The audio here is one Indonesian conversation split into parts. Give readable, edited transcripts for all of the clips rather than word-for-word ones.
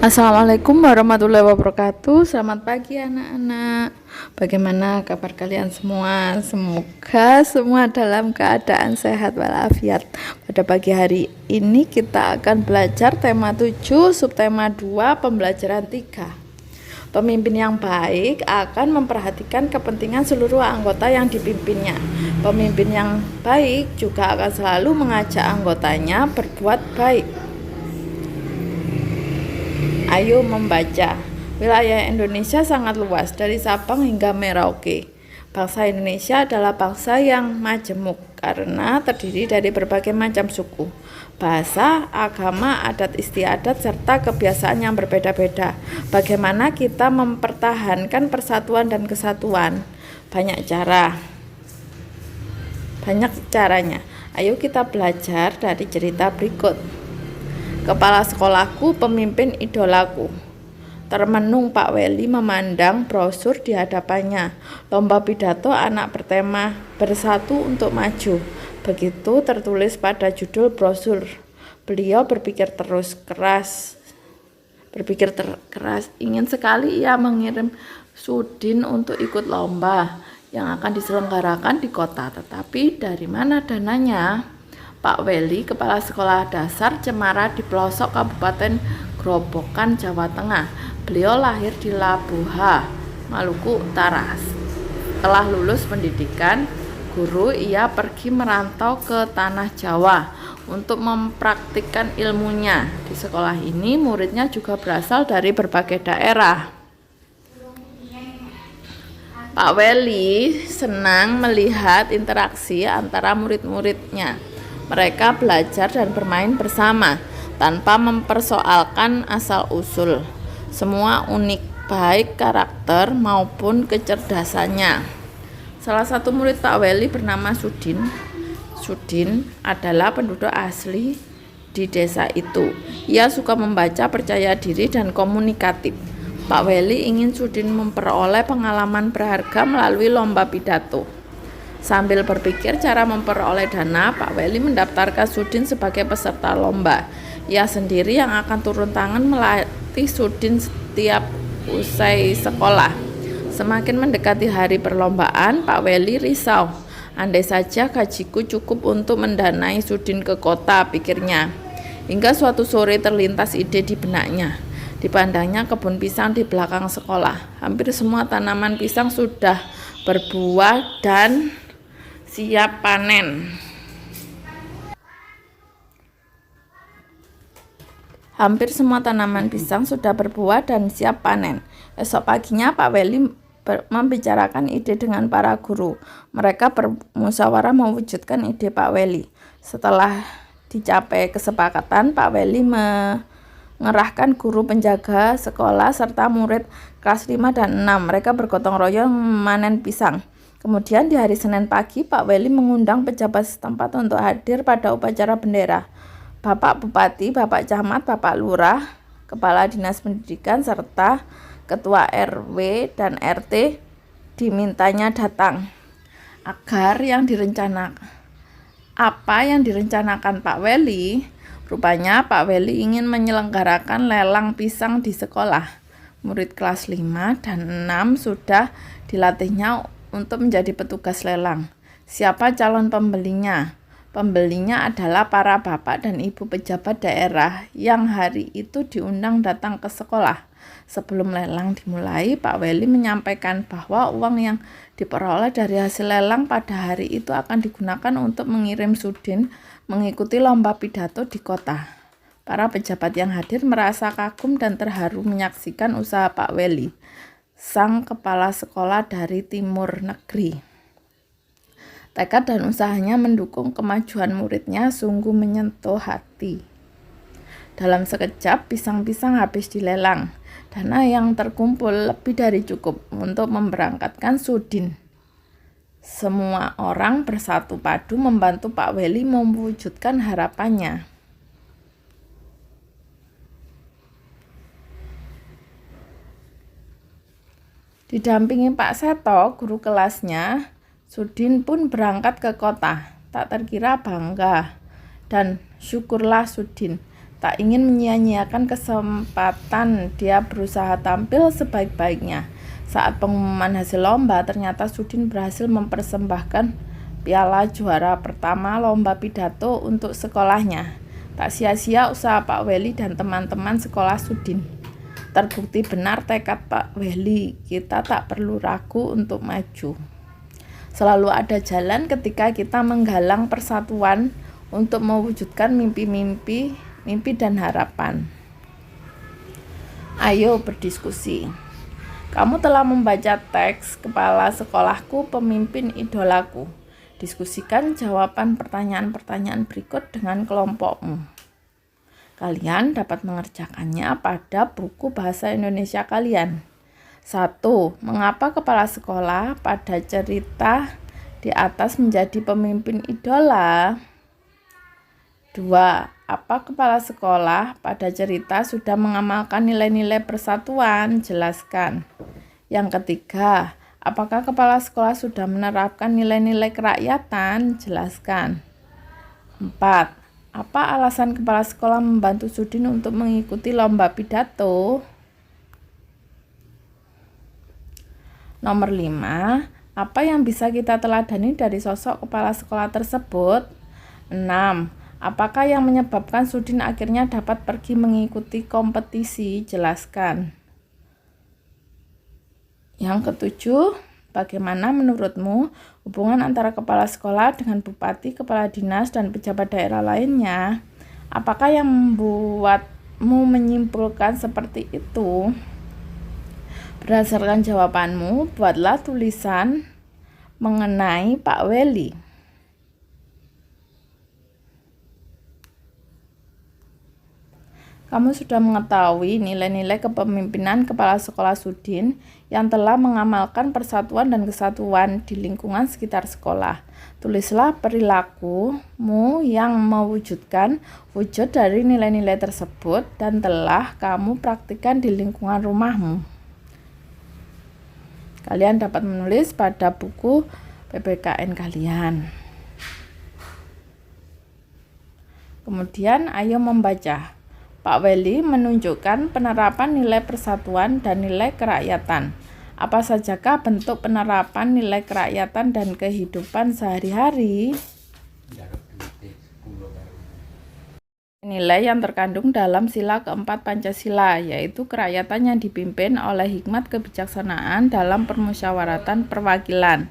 Assalamualaikum warahmatullahi wabarakatuh. Selamat pagi anak-anak. Bagaimana kabar kalian semua? Semoga semua dalam keadaan sehat walafiat. Pada pagi hari ini kita akan belajar tema 7, subtema 2, pembelajaran 3. Pemimpin yang baik akan memperhatikan kepentingan seluruh anggota yang dipimpinnya. Pemimpin yang baik juga akan selalu mengajak anggotanya berbuat baik. Ayo membaca. Wilayah Indonesia sangat luas, dari Sabang hingga Merauke. Bangsa Indonesia adalah bangsa yang majemuk karena terdiri dari berbagai macam suku, bahasa, agama, adat istiadat, serta kebiasaan yang berbeda-beda. Bagaimana kita mempertahankan persatuan dan kesatuan? Banyak caranya. Ayo kita belajar dari cerita berikut. Kepala sekolahku, pemimpin idolaku. Termenung Pak Weli memandang brosur di hadapannya. Lomba pidato anak bertema Bersatu untuk Maju. Begitu tertulis pada judul brosur. Beliau berpikir keras. Ingin sekali ia mengirim Sudin untuk ikut lomba yang akan diselenggarakan di kota. Tetapi dari mana dananya? Pak Weli, kepala sekolah dasar Cemara di pelosok Kabupaten Grobogan, Jawa Tengah. Beliau lahir di Labuha, Maluku Utara. Setelah lulus pendidikan guru, ia pergi merantau ke tanah Jawa untuk mempraktikkan ilmunya. Di sekolah ini muridnya juga berasal dari berbagai daerah. Pak Weli senang melihat interaksi antara murid-muridnya. Mereka belajar dan bermain bersama tanpa mempersoalkan asal-usul. Semua unik, baik karakter maupun kecerdasannya. Salah satu murid Pak Weli bernama Sudin. Sudin adalah penduduk asli di desa itu. Ia suka membaca, percaya diri, dan komunikatif. Pak Weli ingin Sudin memperoleh pengalaman berharga melalui lomba pidato. Sambil berpikir cara memperoleh dana, Pak Weli mendaftarkan Sudin sebagai peserta lomba. Ia sendiri yang akan turun tangan melatih Sudin setiap usai sekolah. Semakin mendekati hari perlombaan, Pak Weli risau. Andai saja gajiku cukup untuk mendanai Sudin ke kota, pikirnya. Hingga suatu sore terlintas ide di benaknya. Dipandangnya kebun pisang di belakang sekolah. Hampir semua tanaman pisang sudah berbuah dan siap panen. Hampir semua tanaman pisang sudah berbuah dan siap panen. Esok paginya Pak Weli membicarakan ide dengan para guru. Mereka bermusyawarah mewujudkan ide Pak Weli. Setelah dicapai kesepakatan, Pak Weli mengerahkan guru penjaga sekolah serta murid kelas 5 dan 6. Mereka bergotong royong memanen pisang. Kemudian di hari Senin pagi, Pak Weli mengundang pejabat setempat untuk hadir pada upacara bendera. Bapak Bupati, Bapak Camat, Bapak Lurah, Kepala Dinas Pendidikan, serta Ketua RW dan RT dimintanya datang. Apa yang direncanakan Pak Weli? Rupanya Pak Weli ingin menyelenggarakan lelang pisang di sekolah. Murid kelas 5 dan 6 sudah dilatihnya untuk menjadi petugas lelang. Siapa calon pembelinya? Pembelinya adalah para bapak dan ibu pejabat daerah yang hari itu diundang datang ke sekolah. Sebelum lelang dimulai, Pak Weli menyampaikan bahwa uang yang diperoleh dari hasil lelang pada hari itu akan digunakan untuk mengirim Sudin mengikuti lomba pidato di kota. Para pejabat yang hadir merasa kagum dan terharu menyaksikan usaha Pak Weli, sang kepala sekolah dari timur negeri. Tekad dan usahanya mendukung kemajuan muridnya sungguh menyentuh hati. Dalam sekejap, pisang-pisang habis dilelang. Dana yang terkumpul lebih dari cukup untuk memberangkatkan Sudin. Semua orang bersatu padu membantu Pak Weli mewujudkan harapannya. Didampingi Pak Seto, guru kelasnya, Sudin pun berangkat ke kota. Tak terkira bangga dan syukurlah Sudin Tak ingin menyia-nyiakan kesempatan, dia berusaha tampil sebaik-baiknya. Saat pengumuman hasil lomba, ternyata Sudin berhasil mempersembahkan piala juara pertama lomba pidato untuk sekolahnya. Tak sia-sia usaha Pak Weli dan teman-teman sekolah Sudin. Terbukti benar tekad Pak Weli, kita tak perlu ragu untuk maju. Selalu ada jalan ketika kita menggalang persatuan untuk mewujudkan mimpi dan harapan. Ayo berdiskusi. Kamu telah membaca teks Kepala Sekolahku, Pemimpin Idolaku. Diskusikan jawaban pertanyaan-pertanyaan berikut dengan kelompokmu. Kalian dapat mengerjakannya pada buku bahasa Indonesia kalian. 1. Mengapa kepala sekolah pada cerita di atas menjadi pemimpin idola? 2. Apa kepala sekolah pada cerita sudah mengamalkan nilai-nilai persatuan? Jelaskan. Yang ketiga, apakah kepala sekolah sudah menerapkan nilai-nilai kerakyatan? Jelaskan. 4. Apa alasan kepala sekolah membantu Sudin untuk mengikuti lomba pidato? Nomor 5. Apa yang bisa kita teladani dari sosok kepala sekolah tersebut? 6. Apakah yang menyebabkan Sudin akhirnya dapat pergi mengikuti kompetisi? Jelaskan. Yang ketujuh, bagaimana menurutmu hubungan antara kepala sekolah dengan bupati, kepala dinas, dan pejabat daerah lainnya? Apakah yang membuatmu menyimpulkan seperti itu? Berdasarkan jawabanmu, buatlah tulisan mengenai Pak Weli. Kamu sudah mengetahui nilai-nilai kepemimpinan kepala sekolah Sudin yang telah mengamalkan persatuan dan kesatuan di lingkungan sekitar sekolah. Tulislah perilakumu yang mewujudkan wujud dari nilai-nilai tersebut dan telah kamu praktikkan di lingkungan rumahmu. Kalian dapat menulis pada buku PPKN kalian. Kemudian ayo membaca. Pak Weli menunjukkan penerapan nilai persatuan dan nilai kerakyatan. Apa sajakah bentuk penerapan nilai kerakyatan dan kehidupan sehari-hari? Nilai yang terkandung dalam sila keempat Pancasila, yaitu kerakyatan yang dipimpin oleh hikmat kebijaksanaan dalam permusyawaratan perwakilan.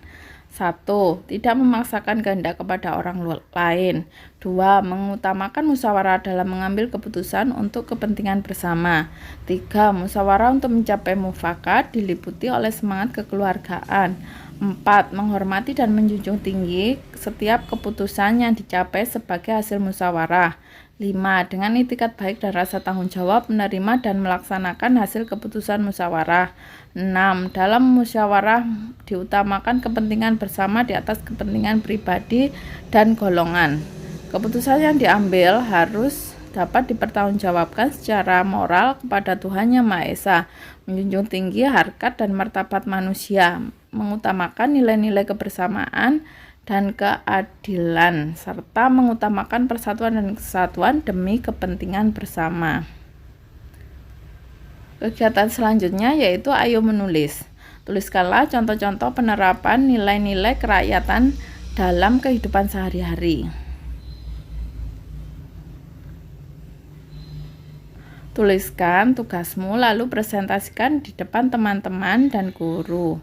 1. Tidak memaksakan kehendak kepada orang lain. 2. Mengutamakan musyawarah dalam mengambil keputusan untuk kepentingan bersama. 3. Musyawarah untuk mencapai mufakat diliputi oleh semangat kekeluargaan. 4. Menghormati dan menjunjung tinggi setiap keputusan yang dicapai sebagai hasil musyawarah. 5. Dengan itikat baik dan rasa tanggung jawab menerima dan melaksanakan hasil keputusan musyawarah. 6. Dalam musyawarah diutamakan kepentingan bersama di atas kepentingan pribadi dan golongan. Keputusan yang diambil harus dapat dipertanggungjawabkan secara moral kepada Tuhan Yang Maha Esa, menjunjung tinggi harkat dan martabat manusia, mengutamakan nilai-nilai kebersamaan dan keadilan, serta mengutamakan persatuan dan kesatuan demi kepentingan bersama. Kegiatan selanjutnya yaitu ayo menulis. Tuliskanlah contoh-contoh penerapan nilai-nilai kerakyatan dalam kehidupan sehari-hari. Tuliskan tugasmu lalu presentasikan di depan teman-teman dan guru.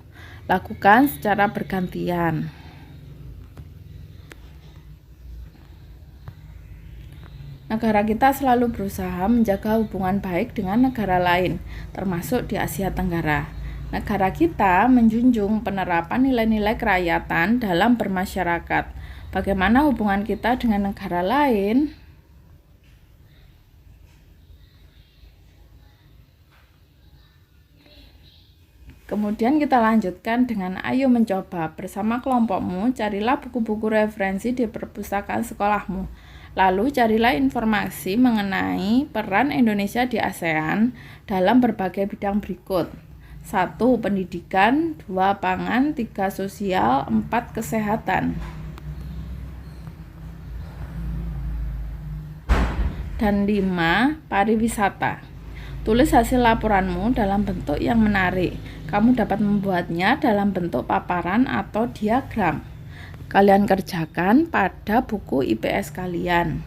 Lakukan secara bergantian. Negara kita selalu berusaha menjaga hubungan baik dengan negara lain, termasuk di Asia Tenggara. Negara kita menjunjung penerapan nilai-nilai kerakyatan dalam bermasyarakat. Bagaimana hubungan kita dengan negara lain? Kemudian kita lanjutkan dengan ayo mencoba. Bersama kelompokmu, carilah buku-buku referensi di perpustakaan sekolahmu. Lalu carilah informasi mengenai peran Indonesia di ASEAN dalam berbagai bidang berikut. 1. Pendidikan, 2. Pangan, 3. Sosial, 4. Kesehatan. Dan 5. Pariwisata. Tulis hasil laporanmu dalam bentuk yang menarik. Kamu dapat membuatnya dalam bentuk paparan atau diagram. Kalian kerjakan pada buku IPS kalian.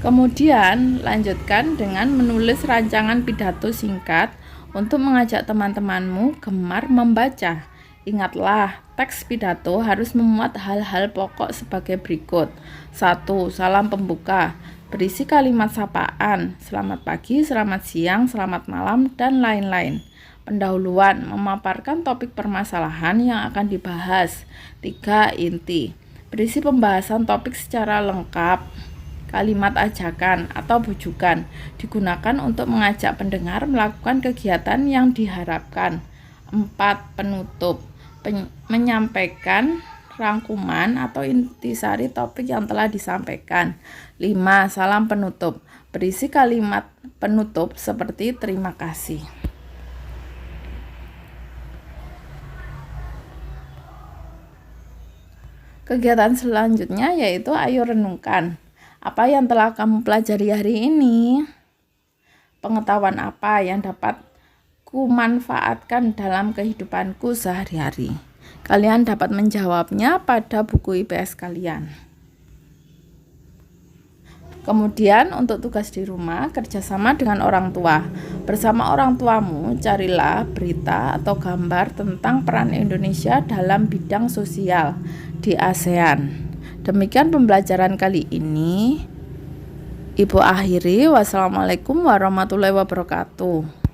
Kemudian, lanjutkan dengan menulis rancangan pidato singkat untuk mengajak teman-temanmu gemar membaca. Ingatlah, teks pidato harus memuat hal-hal pokok sebagai berikut. 1. Salam pembuka. Berisi kalimat sapaan, selamat pagi, selamat siang, selamat malam, dan lain-lain. Pendahuluan, memaparkan topik permasalahan yang akan dibahas. 3. Inti. Berisi pembahasan topik secara lengkap. Kalimat ajakan atau bujukan digunakan untuk mengajak pendengar melakukan kegiatan yang diharapkan. 4. Penutup. Menyampaikan rangkuman atau intisari topik yang telah disampaikan. 5. Salam penutup. Berisi kalimat penutup seperti terima kasih. Kegiatan selanjutnya yaitu ayo renungkan. Apa yang telah kamu pelajari hari ini? Pengetahuan apa yang dapat kumanfaatkan dalam kehidupanku sehari-hari? Kalian dapat menjawabnya pada buku IPS kalian. Kemudian untuk tugas di rumah, kerjasama dengan orang tua. Bersama orang tuamu, carilah berita atau gambar tentang peran Indonesia dalam bidang sosial di ASEAN. Demikian pembelajaran kali ini. Ibu akhiri. Wassalamualaikum warahmatullahi wabarakatuh.